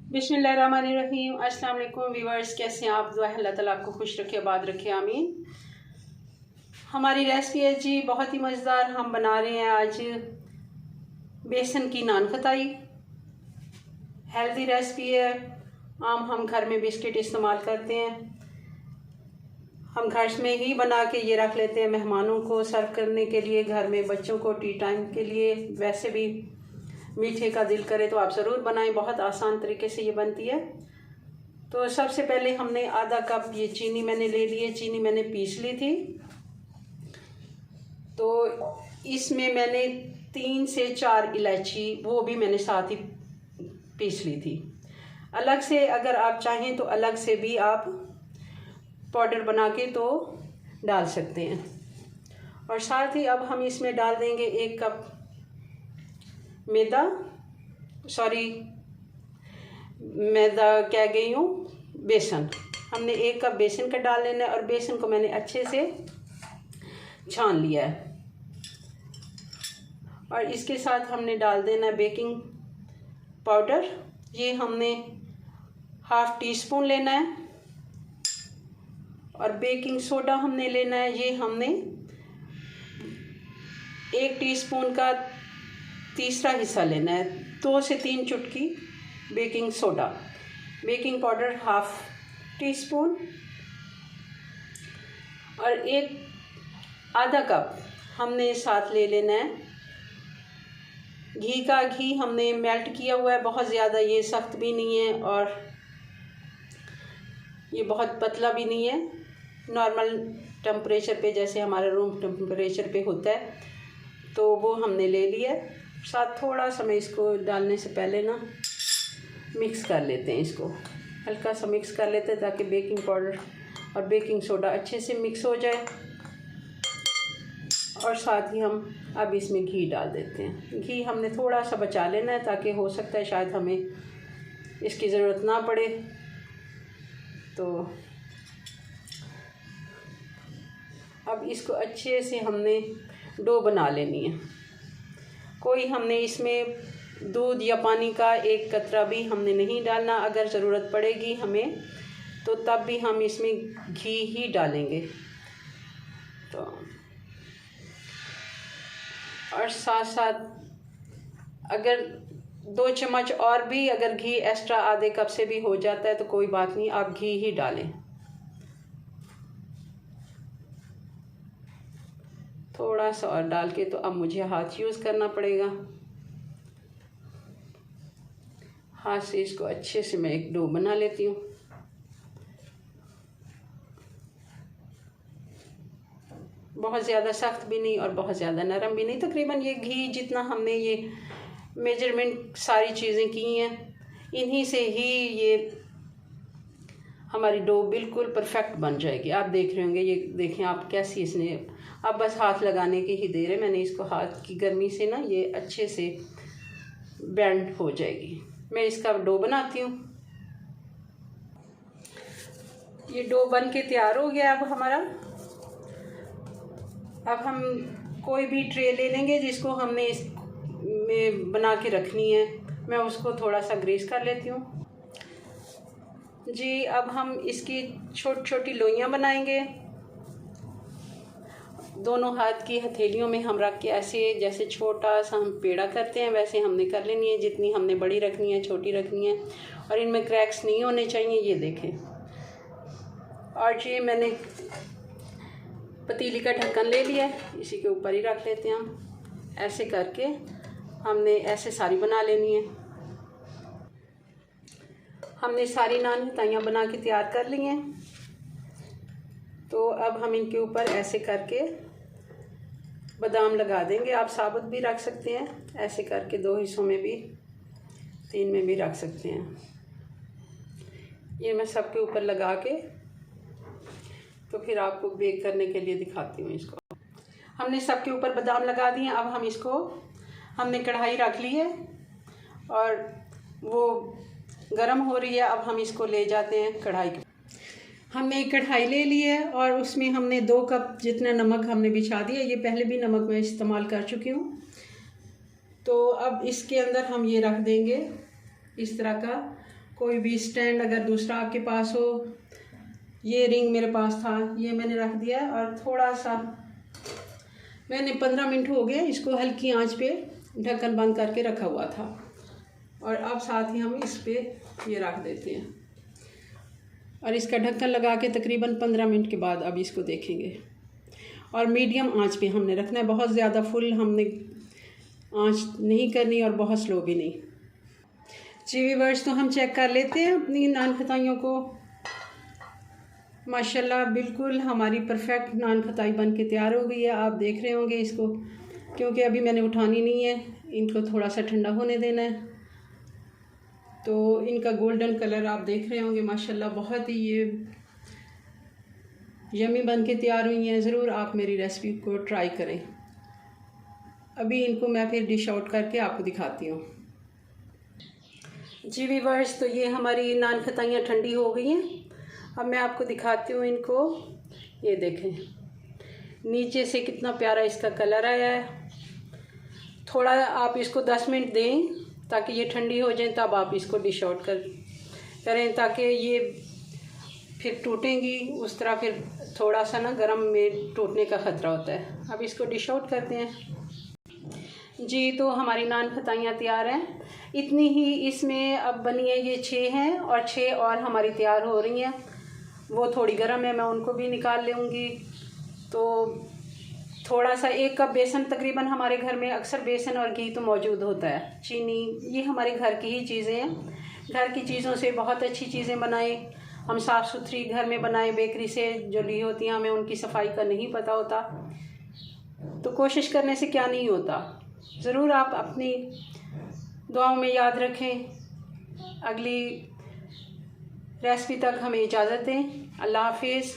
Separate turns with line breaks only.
बिस्मिल्लाहिर्रहमानिर्रहीम। अस्सलाम वालेकुम व्यूअर्स, कैसे हैं आप? दुआ है अल्लाह ताला आपको खुश रखे, आबाद रखे, आमीन। हमारी रेसिपी है जी बहुत ही मज़ेदार। हम बना रहे हैं आज बेसन की नान खताई। हेल्दी रेसिपी है। हम घर में बिस्किट इस्तेमाल करते हैं। हम घर में ही बना के ये रख लेते हैं मेहमानों को सर्व करने के लिए, घर में बच्चों को टी टाइम के लिए। वैसे भी मीठे का दिल करे तो आप ज़रूर बनाएं, बहुत आसान तरीके से ये बनती है। तो सबसे पहले हमने आधा कप ये चीनी मैंने ले ली है। चीनी मैंने पीस ली थी। तो इसमें मैंने 3 से 4 इलायची वो भी मैंने साथ ही पीस ली थी। अलग से अगर आप चाहें तो अलग से भी आप पाउडर बना के तो डाल सकते हैं। और साथ ही अब हम इसमें डाल देंगे 1 कप मैदा क्या गई हूँ बेसन। हमने 1 कप बेसन का डाल लेना है और बेसन को मैंने अच्छे से छान लिया है। और इसके साथ हमने डाल देना है बेकिंग पाउडर। ये हमने ½ टीस्पून लेना है। और बेकिंग सोडा हमने लेना है, ये हमने 1 टीस्पून का 1/3 हिस्सा लेना है। 2 से 3 चुटकी baking soda. Baking powder ½ teaspoon. और आधा कप हमने साथ ले लेना है घी का। घी हमने मेल्ट किया हुआ है, बहुत ज़्यादा ये सख्त भी नहीं है और ये बहुत पतला भी नहीं है। नॉर्मल टेम्परेचर पे, जैसे हमारा रूम टेम्परेचर पे होता है, तो वो हमने ले लिया है। साथ थोड़ा सा मैं इसको डालने से पहले ना मिक्स कर लेते हैं। इसको हल्का सा मिक्स कर लेते हैं ताकि बेकिंग पाउडर और बेकिंग सोडा अच्छे से मिक्स हो जाए। और साथ ही हम अब इसमें घी डाल देते हैं। घी हमने थोड़ा सा बचा लेना है ताकि हो सकता है शायद हमें इसकी ज़रूरत ना पड़े। तो अब इसको अच्छे से हमने डो बना लेनी है। कोई हमने इसमें दूध या पानी का 1 कतरा भी हमने नहीं डालना। अगर ज़रूरत पड़ेगी हमें तो तब भी हम इसमें घी ही डालेंगे। तो और साथ साथ अगर 2 चम्मच और भी अगर घी एक्स्ट्रा आधे कप से भी हो जाता है तो कोई बात नहीं, आप घी ही डालें। थोड़ा सा और डाल के तो अब मुझे हाथ यूज़ करना पड़ेगा। हाथ से इसको अच्छे से मैं एक डो बना लेती हूँ। बहुत ज़्यादा सख्त भी नहीं और बहुत ज़्यादा नरम भी नहीं। तकरीबन ये घी जितना हमने ये मेजरमेंट सारी चीज़ें की हैं, इन्हीं से ही ये हमारी डो बिल्कुल परफेक्ट बन जाएगी। आप देख रहे होंगे, ये देखें आप कैसी इसने, अब बस हाथ लगाने की ही देर है। मैंने इसको हाथ की गर्मी से ना ये अच्छे से बैंड हो जाएगी। मैं इसका डो बनाती हूँ। ये डो बन के तैयार हो गया अब हमारा। अब हम कोई भी ट्रे ले लेंगे जिसको हमने इस में बना के रखनी है। मैं उसको थोड़ा सा ग्रीस कर लेती हूँ जी। अब हम इसकी छोटी छोटी लोइयाँ बनाएंगे। दोनों हाथ की हथेलियों में हम रख के ऐसे जैसे छोटा सा हम पेड़ा करते हैं वैसे हमने कर लेनी है। जितनी हमने बड़ी रखनी है, छोटी रखनी है। और इनमें क्रैक्स नहीं होने चाहिए, ये देखें। और ये मैंने पतीली का ढक्कन ले लिया है, इसी के ऊपर ही रख लेते हैं हम। ऐसे करके हमने ऐसे सारी बना लेनी है। हमने सारी नान खताइयाँ बना के तैयार कर ली हैं। तो अब हम इनके ऊपर ऐसे करके बादाम लगा देंगे। आप साबुत भी रख सकते हैं, ऐसे करके 2 हिस्सों में भी, 3 में भी रख सकते हैं। ये मैं सबके ऊपर लगा के तो फिर आपको बेक करने के लिए दिखाती हूँ। इसको हमने सबके ऊपर बादाम लगा दिए। अब हम इसको, हमने कढ़ाई रख ली है और वो गरम हो रही है। अब हम इसको ले जाते हैं कढ़ाई के। हमने एक कढ़ाई ले ली है और उसमें हमने 2 कप जितना नमक हमने बिछा दिया। ये पहले भी नमक मैं इस्तेमाल कर चुकी हूँ। तो अब इसके अंदर हम ये रख देंगे इस तरह का कोई भी स्टैंड अगर दूसरा आपके पास हो, ये रिंग मेरे पास था, ये मैंने रख दिया। और थोड़ा सा मैंने 15 मिनट हो गए इसको हल्की आंच पे ढक्कन बंद करके रखा हुआ था। और अब साथ ही हम इस पे ये रख देते हैं और इसका ढक्कन लगा के तकरीबन 15 मिनट के बाद अब इसको देखेंगे। और मीडियम आंच पे हमने रखना है, बहुत ज़्यादा फुल हमने आंच नहीं करनी और बहुत स्लो भी नहीं। जी व्यूअर्स, तो हम चेक कर लेते हैं अपनी नान खताइयों को। माशाल्लाह बिल्कुल हमारी परफेक्ट नान खताई बन के तैयार हो गई है। आप देख रहे होंगे इसको, क्योंकि अभी मैंने उठानी नहीं है, इनको थोड़ा सा ठंडा होने देना है। तो इनका गोल्डन कलर आप देख रहे होंगे, माशाल्लाह बहुत ही ये यमी बन के तैयार हुई हैं। ज़रूर आप मेरी रेसिपी को ट्राई करें। अभी इनको मैं फिर डिश आउट करके आपको दिखाती हूँ। जी व्यूअर्स, तो ये हमारी नान खताइयाँ ठंडी हो गई हैं। अब मैं आपको दिखाती हूँ इनको। ये देखें नीचे से कितना प्यारा इसका कलर आया है। थोड़ा आप इसको 10 मिनट दें ताकि ये ठंडी हो जाए, तब आप इसको डिश आउट करें, ताकि ये फिर टूटेंगी उस तरह, फिर थोड़ा सा ना गर्म में टूटने का ख़तरा होता है। अब इसको डिश आउट करते हैं। जी, तो हमारी नान खताइयाँ तैयार हैं। इतनी ही इसमें अब बनी है, ये 6 हैं और 6 और हमारी तैयार हो रही हैं। वो थोड़ी गर्म है, मैं उनको भी निकाल लूँगी। तो थोड़ा सा 1 कप बेसन, तकरीबन हमारे घर में अक्सर बेसन और घी तो मौजूद होता है, चीनी, ये हमारे घर की ही चीज़ें हैं। घर की चीज़ों से बहुत अच्छी चीज़ें बनाएं। हम साफ़ सुथरी घर में बनाएं। बेकरी से जो ली होती हैं, हमें उनकी सफाई का नहीं पता होता, तो कोशिश करने से क्या नहीं होता। ज़रूर आप अपनी दुआओं में याद रखें। अगली रेसिपी तक हमें इजाज़त दें। अल्लाह हाफिज़।